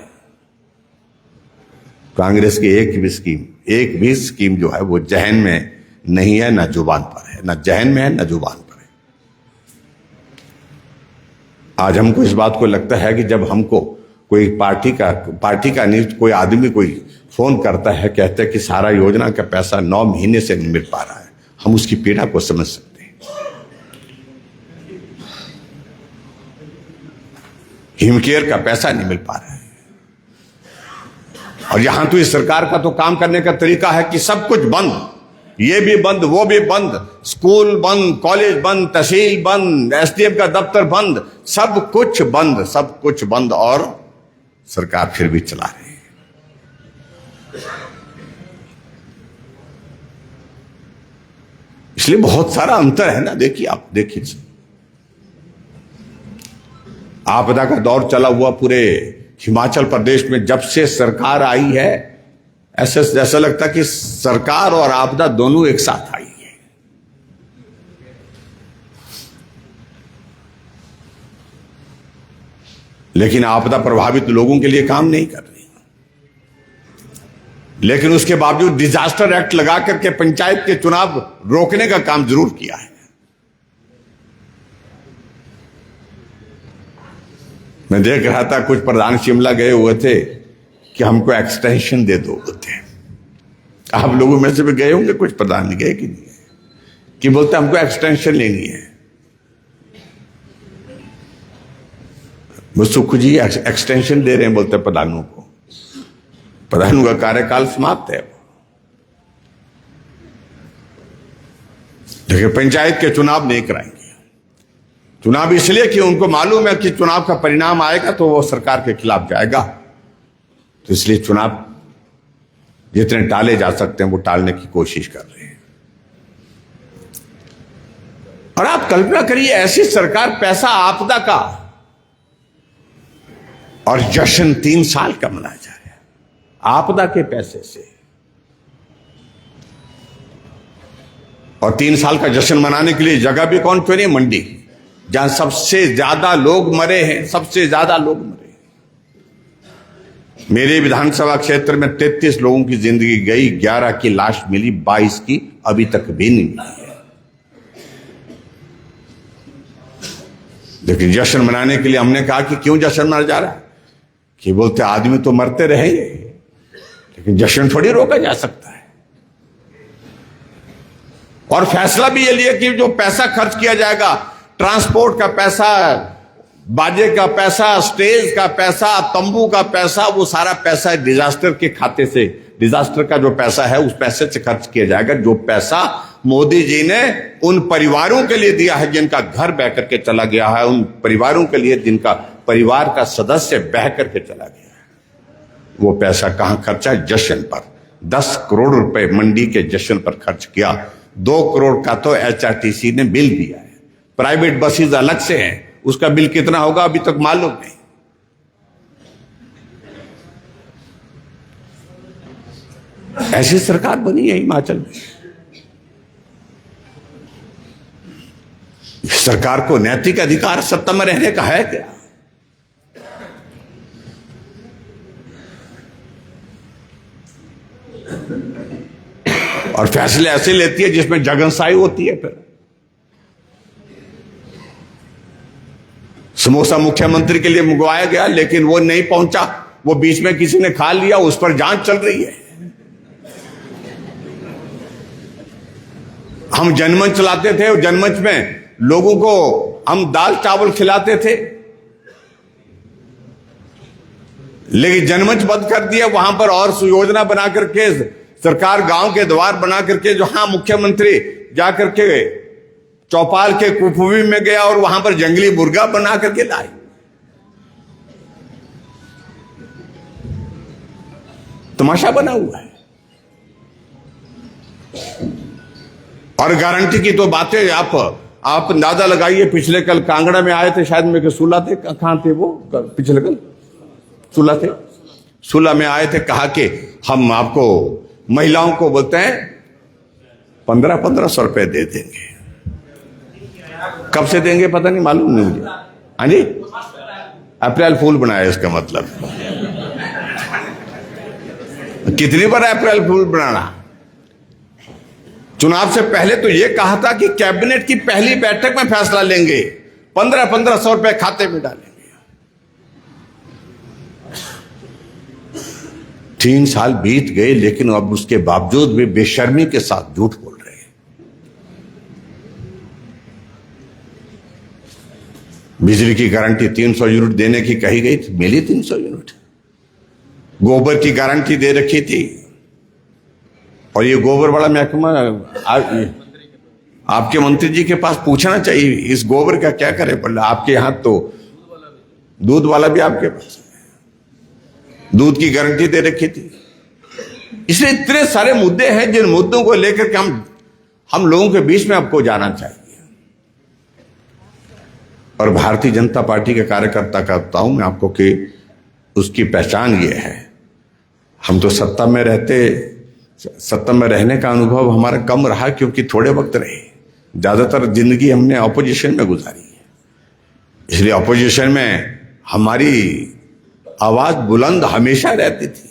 कांग्रेस की एक भी स्कीम जो है वो जहन में नहीं है, ना जुबान पर है, ना जहन में है, ना जुबान पर है। आज हमको इस बात को लगता है कि जब हमको कोई पार्टी का नहीं, कोई आदमी कोई फोन करता है, कहता है कि सारा योजना का पैसा 9 महीने से नहीं मिल पा रहा है, हम उसकी पीड़ा को समझ सकते हैं। हिमकेयर का पैसा नहीं मिल पा रहा है, और यहां तो इस सरकार का तो काम करने का तरीका है कि सब कुछ बंद, ये भी बंद, वो भी बंद, स्कूल बंद, कॉलेज बंद, तहसील बंद, एसडीएम का दफ्तर बंद, सब कुछ बंद, सब कुछ बंद, और सरकार फिर भी चला रही है। इसलिए बहुत सारा अंतर है ना। देखिए आप देखिए, आपदा का दौर चला हुआ पूरे हिमाचल प्रदेश में जब से सरकार आई है, ऐसा लगता कि सरकार और आपदा दोनों एक साथ आई है। लेकिन आपदा प्रभावित लोगों के लिए काम नहीं कर रही, लेकिन उसके बावजूद डिजास्टर एक्ट लगा करके पंचायत के चुनाव रोकने का काम जरूर किया है। मैं देख रहा था कुछ प्रधान शिमला गए हुए थे कि हमको एक्सटेंशन दे दो बोलते। आप लोगों में से भी गए होंगे, कुछ प्रधान नहीं गए कि नहीं गए, कि बोलते हमको एक्सटेंशन लेनी है। वो सुख जी एक्सटेंशन दे रहे हैं बोलते प्रधानों को, प्रधानों का कार्यकाल समाप्त है। लेकिन पंचायत के चुनाव नहीं कराएंगे। चुनाव इसलिए कि उनको मालूम है कि चुनाव का परिणाम आएगा तो वो सरकार के खिलाफ जाएगा, तो इसलिए चुनाव जितने टाले जा सकते हैं वो टालने की कोशिश कर रहे हैं। और आप कल्पना करिए, ऐसी सरकार, पैसा आपदा का और जश्न 3 साल का मनाया जा रहा है आपदा के पैसे से, और 3 साल का जश्न मनाने के लिए जगह भी कौन चुनी? मंडी, जहां सबसे ज्यादा लोग मरे हैं, सबसे ज्यादा लोग मरे। मेरे विधानसभा क्षेत्र में 33 लोगों की जिंदगी गई, 11 की लाश मिली, 22 की अभी तक भी नहीं मिली है। लेकिन जश्न मनाने के लिए हमने कहा कि क्यों जश्न मनाया जा रहा है? कि बोलते आदमी तो मरते रहेंगे, लेकिन जश्न थोड़ी रोका जा सकता है। और फैसला भी ये लिया कि जो पैसा खर्च किया जाएगा, ट्रांसपोर्ट का पैसा, बाजे का पैसा, स्टेज का पैसा, तंबू का पैसा, वो सारा पैसा डिजास्टर के खाते से, डिजास्टर का जो पैसा है उस पैसे से खर्च किया जाएगा। जो पैसा मोदी जी ने उन परिवारों के लिए दिया है जिनका घर बह करके चला गया है, उन परिवारों के लिए जिनका परिवार का सदस्य बह करके चला गया है, वो पैसा कहां खर्चा? जश्न पर। 10 करोड़ रुपए मंडी के जश्न पर खर्च किया। 2 करोड़ का तो HRTC ने बिल दिया है। प्राइवेट बसेस अलग से हैं, उसका बिल कितना होगा अभी तक मालूम नहीं। ऐसी सरकार बनी है हिमाचल में। सरकार को नैतिक अधिकार सत्ता में रहने का है क्या? और फैसले ऐसे लेती है जिसमें जगनसाई होती है। फिर समोसा मुख्यमंत्री के लिए मंगवाया गया, लेकिन वो नहीं पहुंचा, वो बीच में किसी ने खा लिया, उस पर जांच चल रही है। हम जनमंच चलाते थे और जनमंच में लोगों को हम दाल चावल खिलाते थे, लेकिन जनमंच बंद कर दिया। वहां पर और योजना बना करके सरकार गांव के द्वार बना करके, जो हाँ मुख्यमंत्री जाकर के चौपाल के कुफवी में गया और वहां पर जंगली मुर्गा बना करके लाए। तमाशा बना हुआ है। और गारंटी की तो बातें आप अंदाजा लगाइए। पिछले कल कांगड़ा में आए थे, शायद मेरे सुला थे, कहां थे वो? पिछले कल सुला थे, सुला में आए थे। कहा कि हम आपको महिलाओं को बोलते हैं 1500 रुपए दे देंगे। कब से देंगे पता नहीं, मालूम नहीं मुझे। हाँ जी, अप्रैल फूल बनाया इसका मतलब। कितनी बार अप्रैल फूल बनाना? चुनाव से पहले तो यह कहा था कि कैबिनेट की पहली बैठक में फैसला लेंगे, 1500 रुपए खाते में डालेंगे। 3 साल बीत गए, लेकिन अब उसके बावजूद भी बेशर्मी के साथ झूठ बोल रहे हैं। बिजली की गारंटी 300 यूनिट देने की कही गई थी, मिली 300 यूनिट। गोबर की गारंटी दे रखी थी, और ये गोबर वाला महकमा आपके मंत्री जी के पास पूछना चाहिए इस गोबर का क्या करे। बोले आपके यहां तो दूध वाला भी आपके पास दूध की गारंटी दे रखी थी। इसलिए इतने सारे मुद्दे हैं जिन मुद्दों को लेकर के हम लोगों के बीच में आपको जाना चाहिए। और भारतीय जनता पार्टी के कार्यकर्ता कहता हूं मैं आपको कि उसकी पहचान ये है। हम तो सत्ता में रहने का अनुभव हमारा कम रहा, क्योंकि थोड़े वक्त रहे। ज्यादातर जिंदगी हमने ऑपोजिशन में गुजारी है, इसलिए ऑपोजिशन में हमारी आवाज बुलंद हमेशा रहती थी।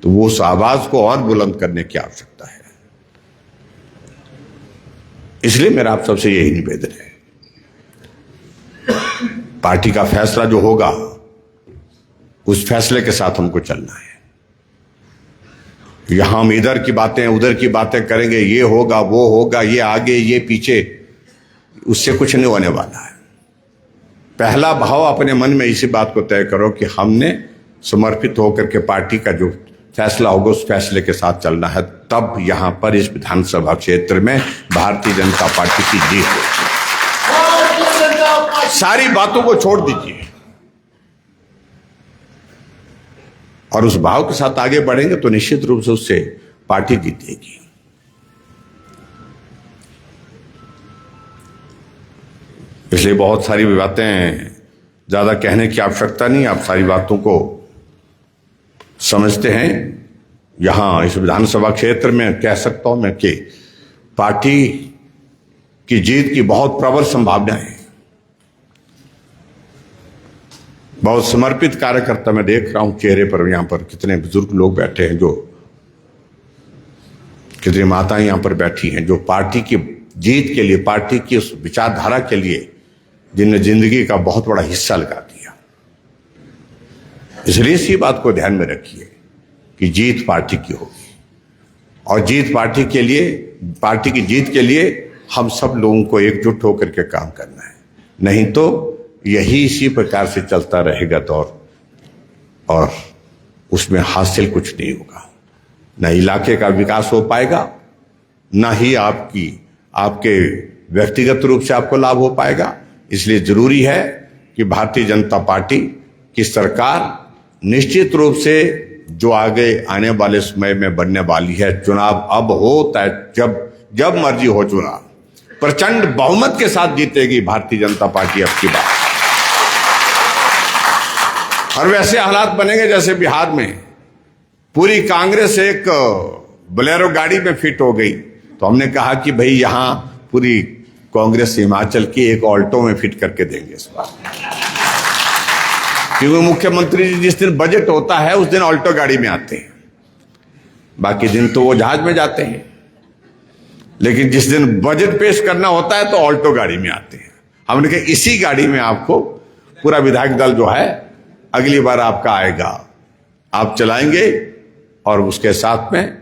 तो वो उस आवाज को और बुलंद करने की आवश्यकता है। इसलिए मेरा आप सबसे यही निवेदन है, पार्टी का फैसला जो होगा उस फैसले के साथ हमको चलना है। यहां हम इधर की बातें उधर की बातें करेंगे, ये होगा वो होगा, ये आगे ये पीछे, उससे कुछ नहीं होने वाला है। पहला भाव अपने मन में इसी बात को तय करो कि हमने समर्पित होकर के पार्टी का जो फैसला होगा उस फैसले के साथ चलना है। तब यहां पर इस विधानसभा क्षेत्र में भारतीय जनता पार्टी की जीत होगी। सारी बातों को छोड़ दीजिए और उस भाव के साथ आगे बढ़ेंगे तो निश्चित रूप से उससे पार्टी जीतेगी। इसलिए बहुत सारी बातें ज्यादा कहने की आवश्यकता नहीं, आप सारी बातों को समझते हैं। यहां इस विधानसभा क्षेत्र में कह सकता हूं मैं कि पार्टी की जीत की बहुत प्रबल संभावना है। बहुत समर्पित कार्यकर्ता मैं देख रहा हूं चेहरे पर। यहां पर कितने बुजुर्ग लोग बैठे हैं, जो कितनी माताएं यहां पर बैठी हैं, जो पार्टी की जीत के लिए, पार्टी की उस विचारधारा के लिए जिन्हें जिंदगी का बहुत बड़ा हिस्सा लगा दिया। इसलिए इसी बात को ध्यान में रखिए कि जीत पार्टी की होगी और जीत पार्टी के लिए, पार्टी की जीत के लिए हम सब लोगों को एकजुट होकर के काम करना है। नहीं तो यही इसी प्रकार से चलता रहेगा दौर और उसमें हासिल कुछ नहीं होगा। न इलाके का विकास हो पाएगा, ना ही आपके व्यक्तिगत रूप से आपको लाभ हो पाएगा। इसलिए जरूरी है कि भारतीय जनता पार्टी की सरकार निश्चित रूप से जो आगे आने वाले समय में बनने वाली है, चुनाव अब होता है, जब मर्जी हो चुनाव, प्रचंड बहुमत के साथ जीतेगी भारतीय जनता पार्टी अब की बार। और वैसे हालात बनेंगे जैसे बिहार में पूरी कांग्रेस एक बोलेरो गाड़ी में फिट हो गई, तो हमने कहा कि भाई यहां पूरी कांग्रेस हिमाचल की एक ऑल्टो में फिट करके देंगे इस बार, क्योंकि मुख्यमंत्री जी जिस दिन बजट होता है उस दिन ऑल्टो गाड़ी में आते हैं, बाकी दिन तो वो जहाज में जाते हैं, लेकिन जिस दिन बजट पेश करना होता है तो ऑल्टो गाड़ी में आते हैं। हमने कहा इसी गाड़ी में आपको पूरा विधायक दल जो है अगली बार आपका आएगा, आप चलाएंगे और उसके साथ में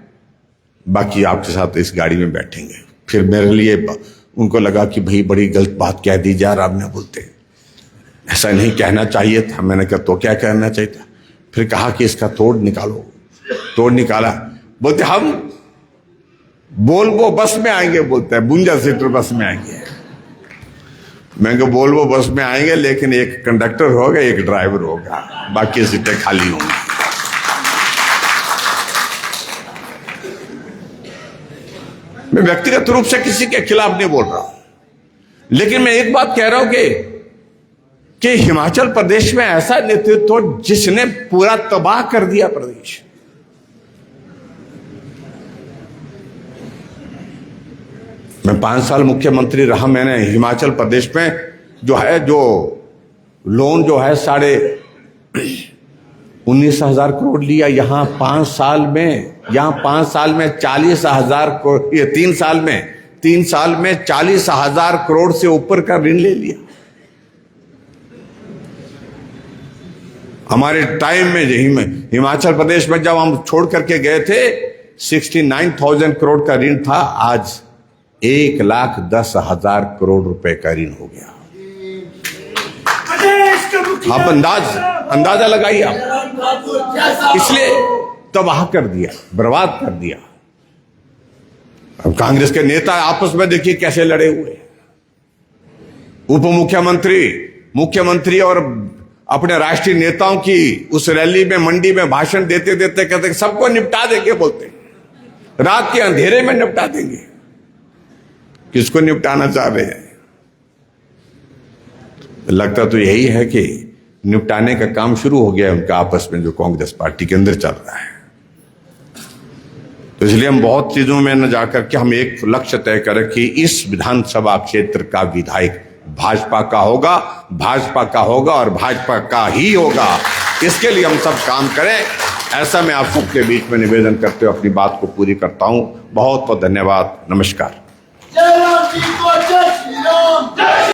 बाकी आपके साथ इस गाड़ी में बैठेंगे। फिर मेरे लिए उनको लगा कि भाई बड़ी गलत बात कह दी जा रहा, आपने बोलते ऐसा नहीं कहना चाहिए था। मैंने कहा तो क्या कहना चाहिए था? फिर कहा कि इसका तोड़ निकालो। तोड़ निकाला, बोलते हम वोल्वो बस में आएंगे, बोलते हैं बुंजा सीटर बस में आएंगे। मैं कहा वोल्वो बस में आएंगे लेकिन एक कंडक्टर होगा, एक ड्राइवर होगा, बाकी सीटें खाली होंगी। मैं व्यक्तिगत रूप से किसी के खिलाफ नहीं बोल रहा हूं, लेकिन मैं एक बात कह रहा हूं कि हिमाचल प्रदेश में ऐसा नेतृत्व जिसने पूरा तबाह कर दिया प्रदेश। मैं 5 साल मुख्यमंत्री रहा, मैंने हिमाचल प्रदेश में जो लोन जो है 19,500 करोड़ लिया। यहाँ 5 साल में 40,000 करोड़, ये 3 साल में 40,000 करोड़ से ऊपर का ऋण ले लिया। हमारे टाइम में हिमाचल प्रदेश में जब हम छोड़ करके गए थे 69,000 करोड़ का ऋण था, आज 1,10,000 करोड़ रुपए का ऋण हो गया। आप अंदाजा लगाइए आप। इसलिए तबाह कर दिया, बर्बाद कर दिया। अब कांग्रेस के नेता आपस में देखिए कैसे लड़े हुए, उप मुख्यमंत्री और अपने राष्ट्रीय नेताओं की उस रैली में मंडी में भाषण देते देते कहते सबको निपटा देंगे, बोलते रात के अंधेरे में निपटा देंगे। किसको निपटाना चाह रहे हैं? लगता तो यही है कि निपटाने का काम शुरू हो गया है उनका आपस में, जो कांग्रेस पार्टी के अंदर चल रहा है। तो इसलिए हम बहुत चीजों में न जाकर के हम एक लक्ष्य तय करें कि इस विधानसभा क्षेत्र का विधायक भाजपा का होगा और भाजपा का ही होगा। इसके लिए हम सब काम करें, ऐसा मैं आप सबके बीच में निवेदन करते हुए अपनी बात को पूरी करता हूं। बहुत बहुत धन्यवाद। नमस्कार।